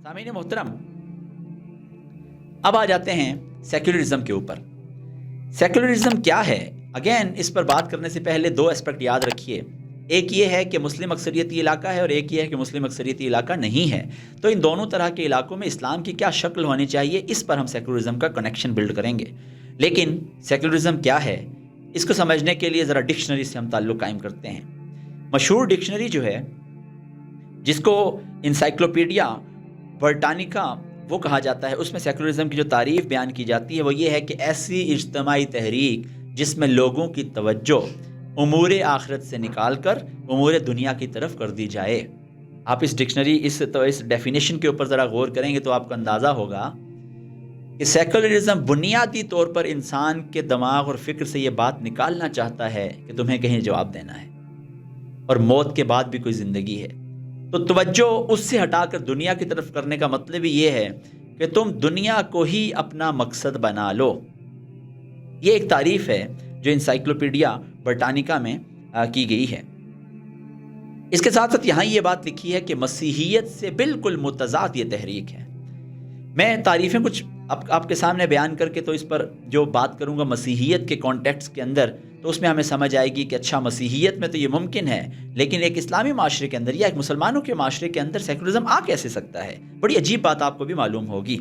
سامعین محترم، اب آ جاتے ہیں سیکولرزم کے اوپر۔ سیکولرزم کیا ہے؟ اگین اس پر بات کرنے سے پہلے دو اسپیکٹ یاد رکھیے، ایک یہ ہے کہ مسلم اکثریتی علاقہ ہے اور ایک یہ ہے کہ مسلم اکثریتی علاقہ نہیں ہے۔ تو ان دونوں طرح کے علاقوں میں اسلام کی کیا شکل ہونی چاہیے، اس پر ہم سیکولرزم کا کنیکشن بلڈ کریں گے۔ لیکن سیکولرزم کیا ہے، اس کو سمجھنے کے لیے ذرا ڈکشنری سے ہم تعلق قائم کرتے ہیں۔ مشہور ڈکشنری جو ہے، جس کو انسائکلوپیڈیا برٹانیکا وہ کہا جاتا ہے، اس میں سیکولرزم کی جو تعریف بیان کی جاتی ہے وہ یہ ہے کہ ایسی اجتماعی تحریک جس میں لوگوں کی توجہ امور آخرت سے نکال کر امور دنیا کی طرف کر دی جائے۔ آپ اس ڈکشنری اس ڈیفینیشن کے اوپر ذرا غور کریں گے تو آپ کو اندازہ ہوگا کہ سیکولرزم بنیادی طور پر انسان کے دماغ اور فکر سے یہ بات نکالنا چاہتا ہے کہ تمہیں کہیں جواب دینا ہے اور موت کے بعد بھی کوئی زندگی ہے۔ تو توجہ اس سے ہٹا کر دنیا کی طرف کرنے کا مطلب ہی یہ ہے کہ تم دنیا کو ہی اپنا مقصد بنا لو۔ یہ ایک تعریف ہے جو انسائکلوپیڈیا برٹانیکا میں کی گئی ہے۔ اس کے ساتھ ساتھ یہاں یہ بات لکھی ہے کہ مسیحیت سے بالکل متضاد یہ تحریک ہے۔ میں تعریفیں کچھ آپ کے سامنے بیان کر کے تو اس پر جو بات کروں گا مسیحیت کے کانٹیکسٹ کے اندر، تو اس میں ہمیں سمجھ آئے گی کہ اچھا مسیحیت میں تو یہ ممکن ہے، لیکن ایک اسلامی معاشرے کے اندر یا ایک مسلمانوں کے معاشرے کے اندر سیکولرزم آ کیسے سکتا ہے۔ بڑی عجیب بات آپ کو بھی معلوم ہوگی۔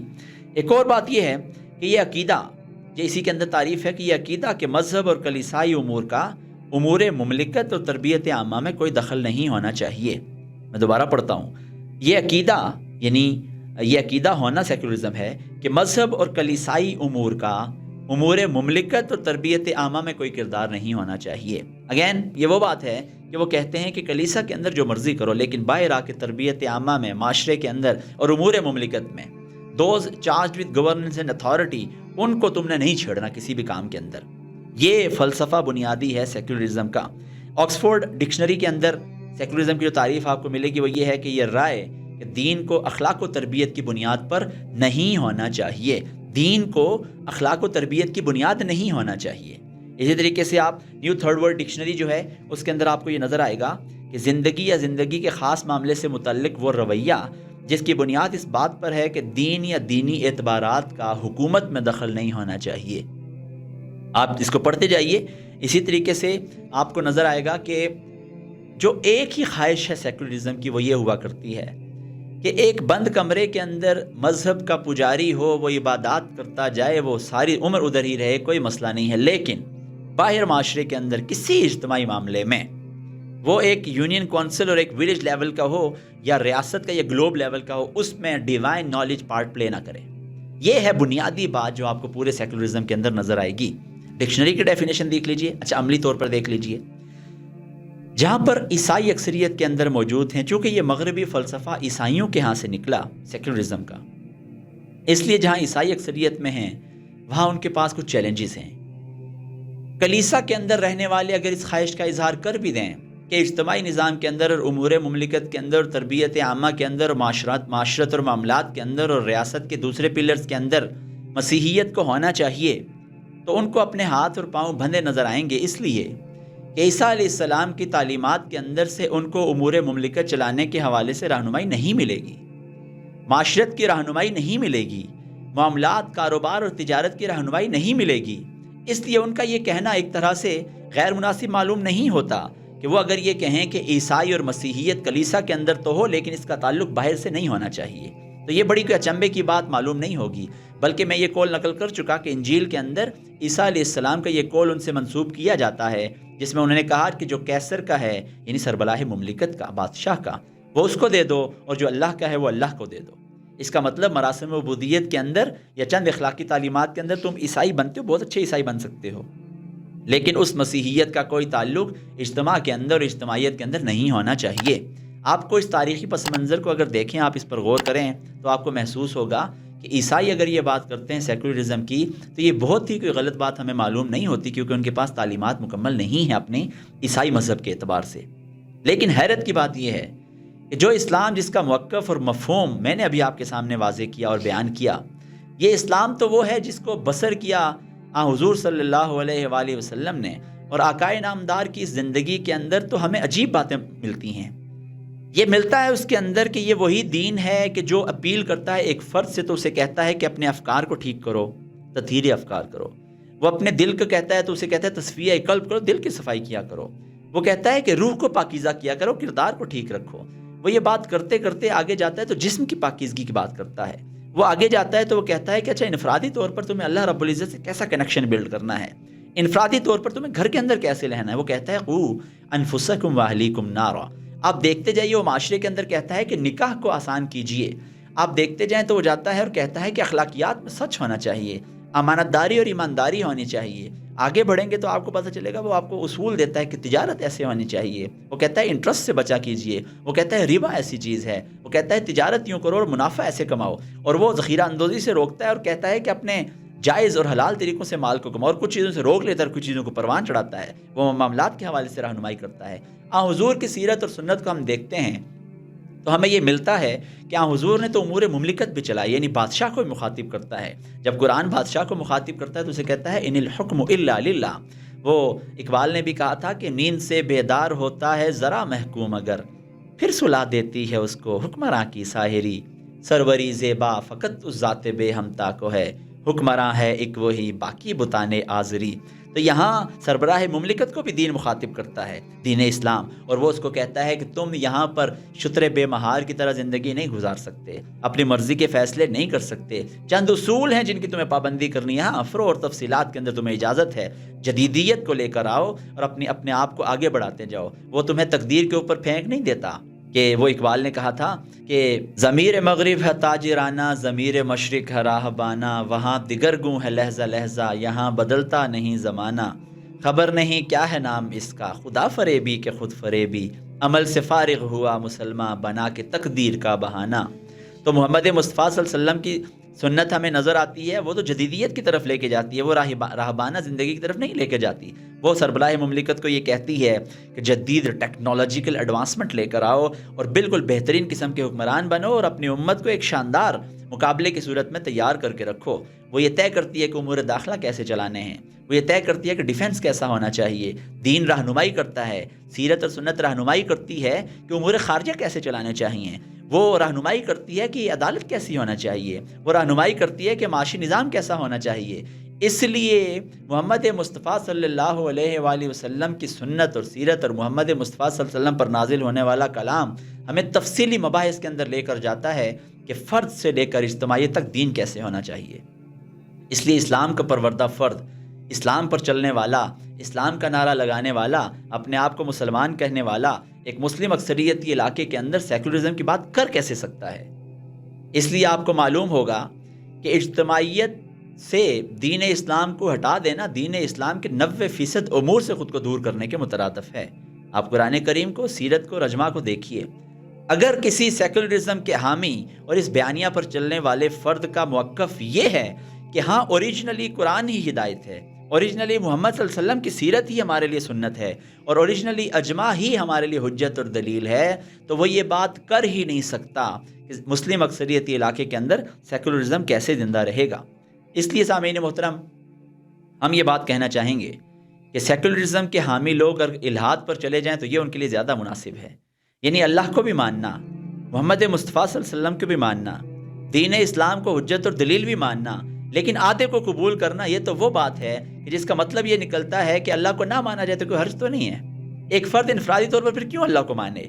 ایک اور بات یہ ہے کہ یہ عقیدہ، یہ اسی کے اندر تعریف ہے کہ یہ عقیدہ کہ مذہب اور کلیسائی امور کا امور مملکت اور تربیت عامہ میں کوئی دخل نہیں ہونا چاہیے۔ میں دوبارہ پڑھتا ہوں، یہ عقیدہ یعنی یہ عقیدہ ہونا سیکولرزم ہے کہ مذہب اور کلیسائی امور کا امور مملکت اور تربیت عامہ میں کوئی کردار نہیں ہونا چاہیے۔ اگین یہ وہ بات ہے کہ وہ کہتے ہیں کہ کلیسا کے اندر جو مرضی کرو، لیکن باہر آ کے تربیت عامہ میں، معاشرے کے اندر اور امور مملکت میں those charged with governance and authority, ان کو تم نے نہیں چھیڑنا کسی بھی کام کے اندر۔ یہ فلسفہ بنیادی ہے سیکولرزم کا۔ آکسفورڈ ڈکشنری کے اندر سیکولرزم کی جو تعریف آپ کو ملے گی وہ یہ ہے کہ یہ رائے کہ دین کو اخلاق و تربیت کی بنیاد پر نہیں ہونا چاہیے۔ دین کو اخلاق و تربیت کی بنیاد نہیں ہونا چاہیے۔ اسی طریقے سے آپ نیو تھرڈ ورلڈ ڈکشنری جو ہے اس کے اندر آپ کو یہ نظر آئے گا کہ زندگی یا زندگی کے خاص معاملے سے متعلق وہ رویہ جس کی بنیاد اس بات پر ہے کہ دین یا دینی اعتبارات کا حکومت میں دخل نہیں ہونا چاہیے۔ آپ اس کو پڑھتے جائیے، اسی طریقے سے آپ کو نظر آئے گا کہ جو ایک ہی خواہش ہے سیکولرزم کی وہ یہ ہوا کرتی ہے کہ ایک بند کمرے کے اندر مذہب کا پجاری ہو، وہ عبادات کرتا جائے، وہ ساری عمر ادھر ہی رہے، کوئی مسئلہ نہیں ہے، لیکن باہر معاشرے کے اندر کسی اجتماعی معاملے میں، وہ ایک یونین کونسل اور ایک ولیج لیول کا ہو یا ریاست کا یا گلوب لیول کا ہو، اس میں ڈیوائن نالج پارٹ پلے نہ کرے۔ یہ ہے بنیادی بات جو آپ کو پورے سیکولرزم کے اندر نظر آئے گی۔ ڈکشنری کی ڈیفینیشن دیکھ لیجئے، اچھا عملی طور پر دیکھ لیجئے۔ جہاں پر عیسائی اکثریت کے اندر موجود ہیں، چونکہ یہ مغربی فلسفہ عیسائیوں کے ہاں سے نکلا سیکولرزم کا، اس لیے جہاں عیسائی اکثریت میں ہیں وہاں ان کے پاس کچھ چیلنجز ہیں۔ کلیسا کے اندر رہنے والے اگر اس خواہش کا اظہار کر بھی دیں کہ اجتماعی نظام کے اندر اور امور مملکت کے اندر اور تربیت عامہ کے اندر اور معاشرت اور معاملات کے اندر اور ریاست کے دوسرے پلرز کے اندر مسیحیت کو ہونا چاہیے، تو ان کو اپنے ہاتھ اور پاؤں بندھے نظر آئیں گے، اس لیے کہ عیسیٰ علیہ السلام کی تعلیمات کے اندر سے ان کو امور مملکت چلانے کے حوالے سے رہنمائی نہیں ملے گی، معاشرت کی رہنمائی نہیں ملے گی، معاملات، کاروبار اور تجارت کی رہنمائی نہیں ملے گی۔ اس لیے ان کا یہ کہنا ایک طرح سے غیر مناسب معلوم نہیں ہوتا کہ وہ اگر یہ کہیں کہ عیسائی اور مسیحیت کلیسا کے اندر تو ہو لیکن اس کا تعلق باہر سے نہیں ہونا چاہیے، تو یہ بڑی کوئی اچنبے کی بات معلوم نہیں ہوگی۔ بلکہ میں یہ قول نقل کر چکا کہ انجیل کے اندر عیسیٰ علیہ السلام کا یہ قول ان سے منسوب کیا جاتا ہے، جس میں انہوں نے کہا کہ جو کیسر کا ہے یعنی سربراہ مملکت کا، بادشاہ کا، وہ اس کو دے دو، اور جو اللہ کا ہے وہ اللہ کو دے دو۔ اس کا مطلب مراسم عبودیت کے اندر یا چند اخلاقی تعلیمات کے اندر تم عیسائی بنتے ہو، بہت اچھے عیسائی بن سکتے ہو، لیکن اس مسیحیت کا کوئی تعلق اجتماع کے اندر اور اجتماعیت کے اندر نہیں ہونا چاہیے۔ آپ کو اس تاریخی پس منظر کو اگر دیکھیں، آپ اس پر غور کریں تو آپ کو محسوس ہوگا کہ عیسائی اگر یہ بات کرتے ہیں سیکولرزم کی تو یہ بہت ہی کوئی غلط بات ہمیں معلوم نہیں ہوتی، کیونکہ ان کے پاس تعلیمات مکمل نہیں ہیں اپنے عیسائی مذہب کے اعتبار سے۔ لیکن حیرت کی بات یہ ہے کہ جو اسلام جس کا موقف اور مفہوم میں نے ابھی آپ کے سامنے واضح کیا اور بیان کیا، یہ اسلام تو وہ ہے جس کو بسر کیا حضور صلی اللہ علیہ وآلہ وسلم نے، اور آقائے نامدار کی اس زندگی کے اندر تو ہمیں عجیب باتیں ملتی ہیں۔ یہ ملتا ہے اس کے اندر کہ یہ وہی دین ہے کہ جو اپیل کرتا ہے ایک فرد سے، تو اسے کہتا ہے کہ اپنے افکار کو ٹھیک کرو، تطہیر افکار کرو۔ وہ اپنے دل کو کہتا ہے تو اسے کہتا ہے تصفیہ قلب کرو، دل کی صفائی کیا کرو۔ وہ کہتا ہے کہ روح کو پاکیزہ کیا کرو، کردار کو ٹھیک رکھو۔ وہ یہ بات کرتے کرتے آگے جاتا ہے تو جسم کی پاکیزگی کی بات کرتا ہے۔ وہ آگے جاتا ہے تو وہ کہتا ہے کہ اچھا انفرادی طور پر تمہیں اللہ رب العزت سے کیسا کنیکشن بلڈ کرنا ہے، انفرادی طور پر تمہیں گھر کے اندر کیسے رہنا ہے۔ وہ کہتا ہے قو انفسکم واہلیکم نارا۔ آپ دیکھتے جائیے، وہ معاشرے کے اندر کہتا ہے کہ نکاح کو آسان کیجئے۔ آپ دیکھتے جائیں تو وہ جاتا ہے اور کہتا ہے کہ اخلاقیات میں سچ ہونا چاہیے، امانت داری اور ایمانداری ہونی چاہیے۔ آگے بڑھیں گے تو آپ کو پتہ چلے گا، وہ آپ کو اصول دیتا ہے کہ تجارت ایسے ہونی چاہیے۔ وہ کہتا ہے انٹرسٹ سے بچا کیجئے۔ وہ کہتا ہے ربا ایسی چیز ہے۔ وہ کہتا ہے تجارت یوں کرو اور منافع ایسے کماؤ۔ اور وہ ذخیرہ اندوزی سے روکتا ہے اور کہتا ہے کہ اپنے جائز اور حلال طریقوں سے مال کو کماؤ، اور کچھ چیزوں سے روک لیتا ہے اور کچھ چیزوں کو پروان چڑھاتا ہے۔ وہ معاملات کے حوالے سے رہنمائی کرتا ہے۔ حضور کی سیرت اور سنت کو ہم دیکھتے ہیں تو ہمیں یہ ملتا ہے کہ حضور نے تو امور مملکت بھی چلائی، یعنی بادشاہ کو مخاطب کرتا ہے۔ جب قرآن بادشاہ کو مخاطب کرتا ہے تو اسے کہتا ہے ان الحکم الا للہ۔ وہ اقبال نے بھی کہا تھا کہ نیند سے بیدار ہوتا ہے ذرا محکوم اگر، پھر سلا دیتی ہے اس کو حکمراں کی ساحری، سروری زیبا فقط اس ذات بے ہمتا کو ہے، حکمراں ہے ایک وہی باقی بتانے آزری۔ تو یہاں سربراہ مملکت کو بھی دین مخاطب کرتا ہے، دین اسلام، اور وہ اس کو کہتا ہے کہ تم یہاں پر شتر بے مہار کی طرح زندگی نہیں گزار سکتے، اپنی مرضی کے فیصلے نہیں کر سکتے۔ چند اصول ہیں جن کی تمہیں پابندی کرنی ہے، افرو اور تفصیلات کے اندر تمہیں اجازت ہے۔ جدیدیت کو لے کر آؤ اور اپنے آپ کو آگے بڑھاتے جاؤ۔ وہ تمہیں تقدیر کے اوپر پھینک نہیں دیتا کہ وہ اقبال نے کہا تھا کہ ضمیر مغرب ہے تاجرانہ، ضمیر مشرق ہے راہبانہ، وہاں دگر گوں ہے لہجہ لہجہ، یہاں بدلتا نہیں زمانہ، خبر نہیں کیا ہے نام اس کا، خدا فریبی کہ خود فریبی، عمل سے فارغ ہوا مسلمہ بنا کے تقدیر کا بہانہ۔ تو محمد مصطفیٰ صلی اللہ علیہ وسلم کی سنت ہمیں نظر آتی ہے، وہ تو جدیدیت کی طرف لے کے جاتی ہے، وہ راہبانہ زندگی کی طرف نہیں لے کے جاتی۔ وہ سربراہ مملکت کو یہ کہتی ہے کہ جدید ٹیکنالوجیکل ایڈوانسمنٹ لے کر آؤ اور بالکل بہترین قسم کے حکمران بنو اور اپنی امت کو ایک شاندار مقابلے کی صورت میں تیار کر کے رکھو۔ وہ یہ طے کرتی ہے کہ امور داخلہ کیسے چلانے ہیں، وہ یہ طے کرتی ہے کہ ڈیفنس کیسا ہونا چاہیے، دین رہنمائی کرتا ہے، سیرت اور سنت رہنمائی کرتی ہے کہ امور خارجہ کیسے چلانے چاہیے، وہ رہنمائی کرتی ہے کہ عدالت کیسی ہونا چاہیے، وہ رہنمائی کرتی ہے کہ معاشی نظام کیسا ہونا چاہیے۔ اس لیے محمد مصطفیٰ صلی اللہ علیہ وآلہ وسلم کی سنت اور سیرت اور محمد مصطفیٰ صلی اللہ علیہ وسلم پر نازل ہونے والا کلام ہمیں تفصیلی مباحث کے اندر لے کر جاتا ہے کہ فرد سے لے کر اجتماعیت تک دین کیسے ہونا چاہیے۔ اس لیے اسلام کا پروردہ فرد، اسلام پر چلنے والا، اسلام کا نعرہ لگانے والا، اپنے آپ کو مسلمان کہنے والا ایک مسلم اکثریتی علاقے کے اندر سیکولرزم کی بات کر کیسے سکتا ہے؟ اس لیے آپ کو معلوم ہوگا کہ اجتماعیت سے دین اسلام کو ہٹا دینا دین اسلام کے 90% امور سے خود کو دور کرنے کے مترادف ہے۔ آپ قرآن کریم کو، سیرت کو، رجمہ کو دیکھیے۔ اگر کسی سیکولرزم کے حامی اور اس بیانیہ پر چلنے والے فرد کا موقف یہ ہے کہ ہاں اوریجنلی قرآن ہی ہدایت ہے، اوریجنلی محمد صلی اللہ علیہ وسلم کی سیرت ہی ہمارے لیے سنت ہے، اور اوریجنلی اجماع ہی ہمارے لیے حجت اور دلیل ہے، تو وہ یہ بات کر ہی نہیں سکتا کہ مسلم اکثریتی علاقے کے اندر سیکولرزم کیسے زندہ رہے گا۔ اس لیے سامعین محترم، ہم یہ بات کہنا چاہیں گے کہ سیکولرزم کے حامی لوگ اگر الحاد پر چلے جائیں تو یہ ان کے لیے زیادہ مناسب ہے، یعنی اللہ کو بھی ماننا، محمد مصطفیٰ صلی اللہ علیہ وسلم کو بھی ماننا، دین اسلام کو حجت اور دلیل بھی ماننا، لیکن آدھے کو قبول کرنا، یہ تو وہ بات ہے کہ جس کا مطلب یہ نکلتا ہے کہ اللہ کو نہ مانا جائے تو کوئی حرج تو نہیں ہے۔ ایک فرد انفرادی طور پر پھر کیوں اللہ کو مانے؟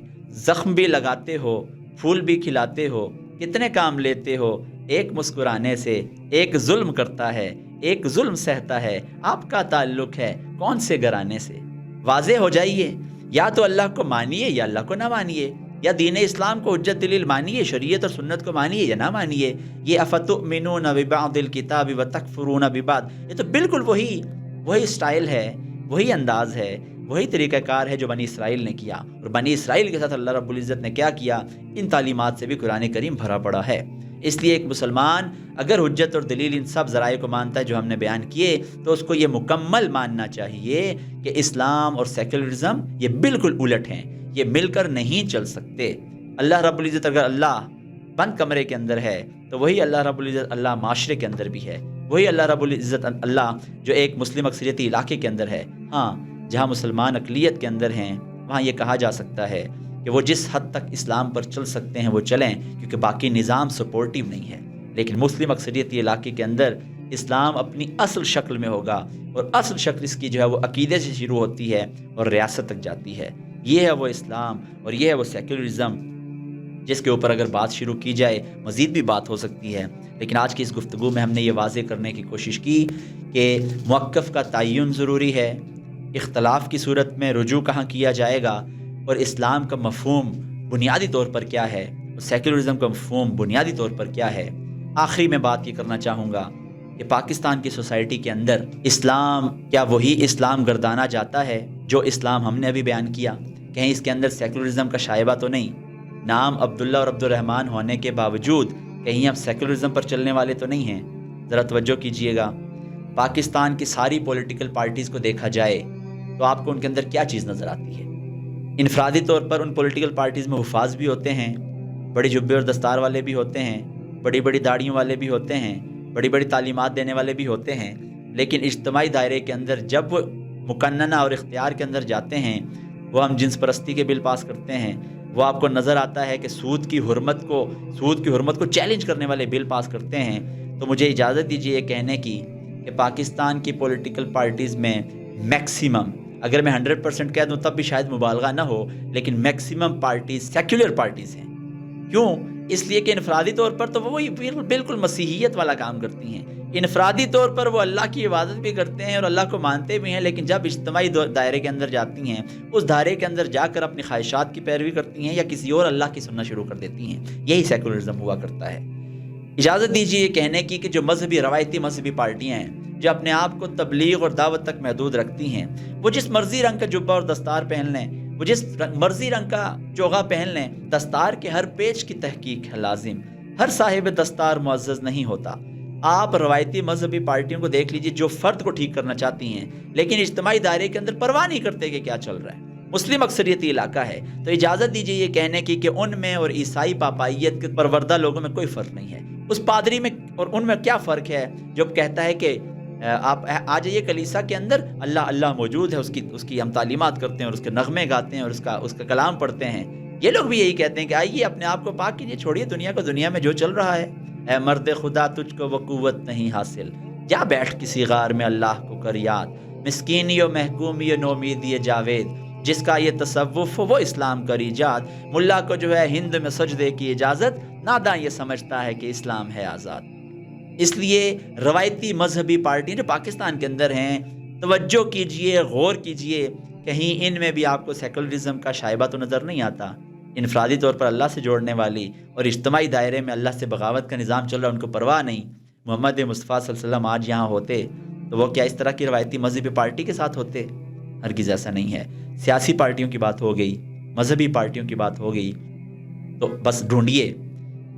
زخم بھی لگاتے ہو، پھول بھی کھلاتے ہو، کتنے کام لیتے ہو، ایک مسکرانے سے، ایک ظلم کرتا ہے، ایک ظلم سہتا ہے، آپ کا تعلق ہے کون سے گھرانے سے؟ واضح ہو جائیے، یا تو اللہ کو مانیے یا اللہ کو نہ مانیے، یا دین اسلام کو حجت دلیل مانیے، شریعت اور سنت کو مانیے یا نہ مانیے۔ یہ افتؤمنون ببعض الکتاب وتکفرون ببعض، یہ تو بالکل وہی سٹائل ہے، وہی انداز ہے، وہی طریقہ کار ہے جو بنی اسرائیل نے کیا، اور بنی اسرائیل کے ساتھ اللہ رب العزت نے کیا کیا، ان تعلیمات سے بھی قرآن کریم بھرا پڑا ہے۔ اس لیے ایک مسلمان اگر حجت اور دلیل ان سب ذرائع کو مانتا ہے جو ہم نے بیان کیے، تو اس کو یہ مکمل ماننا چاہیے کہ اسلام اور سیکولرزم یہ بالکل الٹ ہیں، یہ مل کر نہیں چل سکتے۔ اللہ رب العزت اگر اللہ بند کمرے کے اندر ہے تو وہی اللہ رب العزت اللہ معاشرے کے اندر بھی ہے، وہی اللہ رب العزت اللہ جو ایک مسلم اکثریتی علاقے کے اندر ہے۔ ہاں، جہاں مسلمان اقلیت کے اندر ہیں وہاں یہ کہا جا سکتا ہے کہ کہ وہ جس حد تک اسلام پر چل سکتے ہیں وہ چلیں، کیونکہ باقی نظام سپورٹیو نہیں ہے۔ لیکن مسلم اکثریتی علاقے کے اندر اسلام اپنی اصل شکل میں ہوگا، اور اصل شکل اس کی جو ہے وہ عقیدے سے شروع ہوتی ہے اور ریاست تک جاتی ہے۔ یہ ہے وہ اسلام اور یہ ہے وہ سیکولرزم، جس کے اوپر اگر بات شروع کی جائے مزید بھی بات ہو سکتی ہے، لیکن آج کی اس گفتگو میں ہم نے یہ واضح کرنے کی کوشش کی کہ موقف کا تعین ضروری ہے، اختلاف کی صورت میں رجوع کہاں کیا جائے گا، اور اسلام کا مفہوم بنیادی طور پر کیا ہے، اور سیکولرزم کا مفہوم بنیادی طور پر کیا ہے۔ آخری میں بات یہ کرنا چاہوں گا کہ پاکستان کی سوسائٹی کے اندر اسلام کیا وہی اسلام گردانا جاتا ہے جو اسلام ہم نے ابھی بیان کیا؟ کہیں اس کے اندر سیکولرزم کا شائبہ تو نہیں؟ نام عبداللہ اور عبد الرحمن ہونے کے باوجود کہیں اب سیکولرزم پر چلنے والے تو نہیں ہیں؟ ذرا توجہ کیجئے گا، پاکستان کی ساری پولیٹیکل پارٹیز کو دیکھا جائے تو آپ کو ان کے اندر کیا چیز نظر آتی ہے؟ انفرادی طور پر ان پولیٹیکل پارٹیز میں حفاظ بھی ہوتے ہیں، بڑی جبے اور دستار والے بھی ہوتے ہیں، بڑی بڑی داڑھیوں والے بھی ہوتے ہیں، بڑی بڑی تعلیمات دینے والے بھی ہوتے ہیں، لیکن اجتماعی دائرے کے اندر جب وہ مقننہ اور اختیار کے اندر جاتے ہیں، وہ ہم جنس پرستی کے بل پاس کرتے ہیں، وہ آپ کو نظر آتا ہے کہ سود کی حرمت کو چیلنج کرنے والے بل پاس کرتے ہیں، تو مجھے اجازت دیجیے یہ کہنے کی کہ پاکستان کی پولیٹیکل پارٹیز میں میکسیمم، اگر میں 100% کہہ دوں تب بھی شاید مبالغہ نہ ہو، لیکن میکسیمم پارٹیز سیکولر پارٹیز ہیں۔ کیوں؟ اس لیے کہ انفرادی طور پر تو وہی بالکل مسیحیت والا کام کرتی ہیں، انفرادی طور پر وہ اللہ کی عبادت بھی کرتے ہیں اور اللہ کو مانتے بھی ہیں، لیکن جب اجتماعی دائرے کے اندر جاتی ہیں، اس دائرے کے اندر جا کر اپنی خواہشات کی پیروی کرتی ہیں یا کسی اور اللہ کی سننا شروع کر دیتی ہیں۔ یہی سیکولرزم ہوا کرتا ہے۔ اجازت دیجیے یہ کہنے کی کہ جو روایتی مذہبی پارٹیاں ہیں، جو اپنے آپ کو تبلیغ اور دعوت تک محدود رکھتی ہیں، وہ جس مرضی رنگ کا جبہ اور دستار پہن لیں، وہ جس مرضی رنگ کا چوغا پہن لیں، دستار کے ہر پیچ کی تحقیق ہے لازم، ہر صاحب دستار معزز نہیں ہوتا۔ آپ روایتی مذہبی پارٹیوں کو دیکھ لیجئے جو فرد کو ٹھیک کرنا چاہتی ہیں، لیکن اجتماعی دائرے کے اندر پرواہ نہیں کرتے کہ کیا چل رہا ہے۔ مسلم اکثریتی علاقہ ہے تو اجازت دیجیے یہ کہنے کی کہ ان میں اور عیسائی پاپائیت کے پروردہ لوگوں میں کوئی فرق نہیں ہے۔ اس پادری میں اور ان میں کیا فرق ہے جو کہتا ہے کہ آپ آ جائیے کلیسا کے اندر، اللہ موجود ہے، اس کی ہم تعلیمات کرتے ہیں اور اس کے نغمے گاتے ہیں اور اس کا کلام پڑھتے ہیں۔ یہ لوگ بھی یہی کہتے ہیں کہ آئیے اپنے آپ کو پاک کیجیے، چھوڑیے دنیا کو، دنیا میں جو چل رہا ہے۔ اے مرد خدا تجھ کو وہ قوت نہیں حاصل، جا بیٹھ کسی غار میں اللہ کو کر یاد، مسکینی و محکومی و نومیدی جاوید، جس کا یہ تصوف وہ اسلام کر ایجاد، ملا کو جو ہے ہند میں سجدے کی اجازت، ناداں یہ سمجھتا ہے کہ اسلام ہے آزاد۔ اس لیے روایتی مذہبی پارٹیاں جو پاکستان کے اندر ہیں، توجہ کیجئے، غور کیجئے، کہیں ان میں بھی آپ کو سیکولرزم کا شائبہ تو نظر نہیں آتا۔ انفرادی طور پر اللہ سے جوڑنے والی اور اجتماعی دائرے میں اللہ سے بغاوت کا نظام چل رہا ہے، ان کو پرواہ نہیں۔ محمد مصطفیٰ صلی اللہ علیہ وسلم آج یہاں ہوتے تو وہ کیا اس طرح کی روایتی مذہبی پارٹی کے ساتھ ہوتے؟ ہرگز ایسا نہیں ہے۔ سیاسی پارٹیوں کی بات ہو گئی، مذہبی پارٹیوں کی بات ہو گئی، تو بس ڈھونڈیے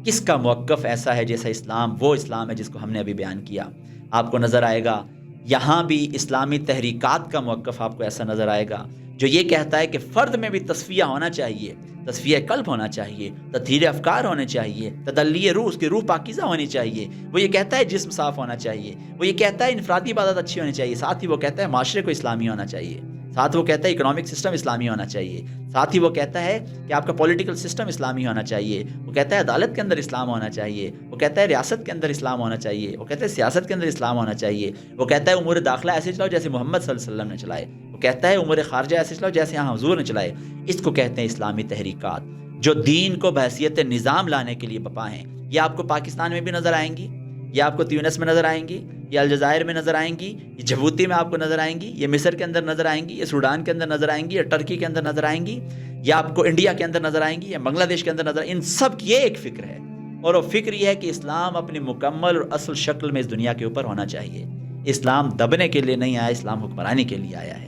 کس کا موقف ایسا ہے جیسا اسلام وہ اسلام ہے جس کو ہم نے ابھی بیان کیا۔ آپ کو نظر آئے گا یہاں بھی اسلامی تحریکات کا موقف آپ کو ایسا نظر آئے گا جو یہ کہتا ہے کہ فرد میں بھی تصفیہ ہونا چاہیے، تصفیہ قلب ہونا چاہیے، تطہیر افکار ہونے چاہیے، تدلی روح، اس کی روح پاکیزہ ہونی چاہیے۔ وہ یہ کہتا ہے جسم صاف ہونا چاہیے، وہ یہ کہتا ہے انفرادی عبادت اچھی ہونی چاہیے، ساتھ ہی وہ کہتا ہے معاشرے کو اسلامی ہونا چاہیے، ساتھ وہ کہتا ہے اکنامک سسٹم اسلامی ہونا چاہیے، ساتھ ہی وہ کہتا ہے کہ آپ کا پولیٹیکل سسٹم اسلامی ہونا چاہیے، وہ کہتا ہے عدالت کے اندر اسلام ہونا چاہیے، وہ کہتا ہے ریاست کے اندر اسلام ہونا چاہیے، وہ کہتا ہے سیاست کے اندر اسلام ہونا چاہیے، وہ کہتا ہے امور داخلہ ایسے چلاؤ جیسے محمد صلی اللہ علیہ وسلم نے چلائے، وہ کہتا ہے امور خارجہ ایسے چلاؤ جیسے یہاں حضور نے چلائے۔ اس کو کہتے ہیں اسلامی تحریکات، جو دین کو بحیثیت نظام لانے کے لیے بپا ہیں۔ یہ آپ کو پاکستان میں بھی نظر آئیں گی، یہ آپ کو تیونس میں نظر آئیں گی، یہ الجزائر میں نظر آئیں گی، یہ جبوتی میں آپ کو نظر آئیں گی، یہ مصر کے اندر نظر آئیں گی، یہ سوڈان کے اندر نظر آئیں گی، یا ٹرکی کے اندر نظر آئیں گی، یا آپ کو انڈیا کے اندر نظر آئیں گی، یا بنگلہ دیش کے اندر نظر آئیں گی۔ ان سب کی یہ ایک فکر ہے، اور وہ فکر یہ ہے کہ اسلام اپنی مکمل اور اصل شکل میں اس دنیا کے اوپر ہونا چاہیے۔ اسلام دبنے کے لیے نہیں آیا، اسلام حکمرانی کے لیے آیا ہے۔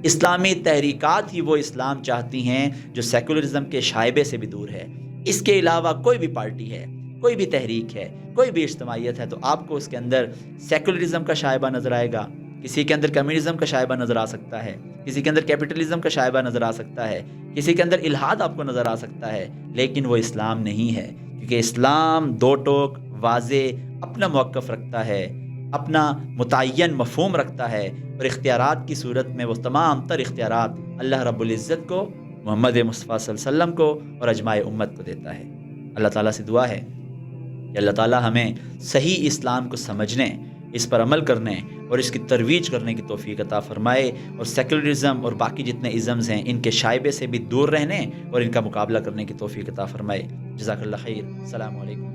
اسلامی تحریکات ہی وہ اسلام چاہتی ہیں جو سیکولرزم کے شائبے سے بھی دور ہے۔ اس کے علاوہ کوئی بھی پارٹی ہے، کوئی بھی تحریک ہے، کوئی بھی اجتماعیت ہے، تو آپ کو اس کے اندر سیکولرزم کا شائبہ نظر آئے گا، کسی کے اندر کمیونزم کا شائبہ نظر آ سکتا ہے، کسی کے اندر کیپٹلزم کا شائبہ نظر آ سکتا ہے، کسی کے اندر الحاد آپ کو نظر آ سکتا ہے، لیکن وہ اسلام نہیں ہے، کیونکہ اسلام دو ٹوک واضح اپنا موقف رکھتا ہے، اپنا متعین مفہوم رکھتا ہے، اور اختیارات کی صورت میں وہ تمام تر اختیارات اللہ رب العزت کو محمد مصطفیٰ صلی اللہ علیہ وسلم کو اور اجماع امت کو دیتا ہے۔ اللہ تعالیٰ سے دعا ہے کہ اللہ تعالیٰ ہمیں صحیح اسلام کو سمجھنے، اس پر عمل کرنے اور اس کی ترویج کرنے کی توفیق عطا فرمائے، اور سیکولرزم اور باقی جتنے ازمز ہیں ان کے شائبے سے بھی دور رہنے اور ان کا مقابلہ کرنے کی توفیق عطا فرمائے۔ جزاک اللہ خیر۔ السلام علیکم۔